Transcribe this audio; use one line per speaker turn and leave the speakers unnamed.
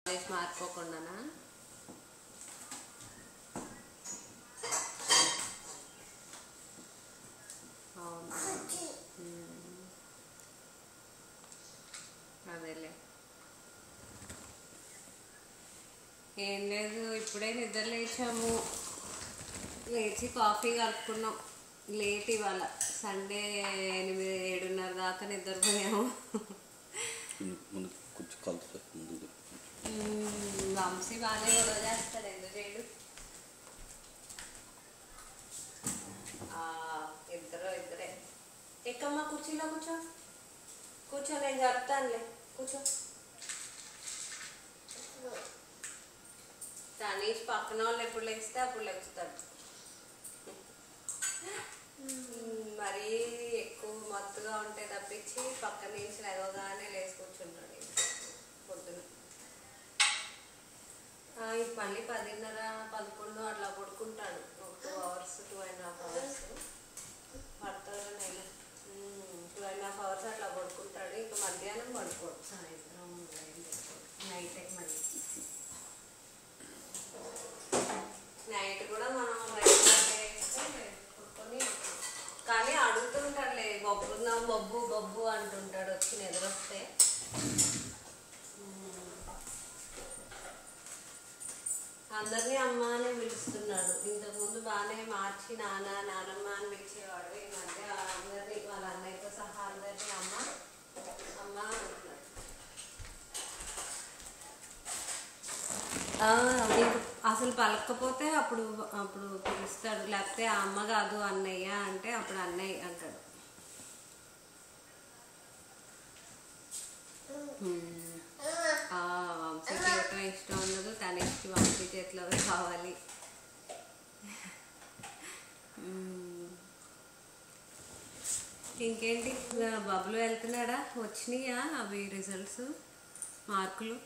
College మారిపోకుండానా? అవును, అదేలే. ఏం లేదు, ఇప్పుడే నిద్ర లేచాము. లేచి కాఫీ కలుపుకున్నాం. లేట్ ఇవాళ సండే 8-7:30 దాకా నిద్రపోయాము. వంశీ బాగానే గొడవ చేస్తాడు, ఎందుకు చేయడు? ఇద్దరే ఎక్కమ్మా, కుర్చీలో కూర్చో. కూర్చో, నేను చెప్తానులే, కూర్చో. తనీష్ పక్కన వాళ్ళు ఎప్పుడు లెగిస్తే అప్పుడు లెగుస్తాడు. మరీ ఎక్కువ మత్తుగా ఉంటే తప్పించి పక్కన నుంచి లెగవగానే లేచి కూర్చుంటాడు పొద్దున. మళ్ళీ 10:30-11 అట్లా పడుకుంటాడు. 2 hours 2.5 hours పడుతుంది. 2.5 hours అట్లా పడుకుంటాడు. ఇంకా మధ్యాహ్నం పడుకోడు, సాయంత్రం నైట్. మళ్ళీ నైట్ కూడా మనం పడుకొని, కానీ అడుగుతుంటాడులే, బొబ్బు బొబ్బు అంటుంటాడు వచ్చి నిద్రొస్తే. అందరినీ అమ్మ అని పిలుస్తున్నాడు. ఇంతకుముందు బాగానే మార్చి నానమ్మ అని పిలిచేవాడు. ఈ మధ్య అందరినీ, వాళ్ళ అన్నయ్యతో సహా అందరినీ అమ్మ అంటున్నాడు. అసలు పలకపోతే అప్పుడు పిలుస్తాడు, లేకపోతే అమ్మ కాదు అన్నయ్య అంటే అప్పుడు అన్నయ్య అంటాడు. వంశీ చేయటం ఇష్టం ఉండదు, తనకి వంశీ చేతిలోనే కావాలి. ఇంకేంటి, బబ్బులు వెళ్తున్నాడా? వచ్చినాయా అవి రిజల్ట్స్, మార్కులు?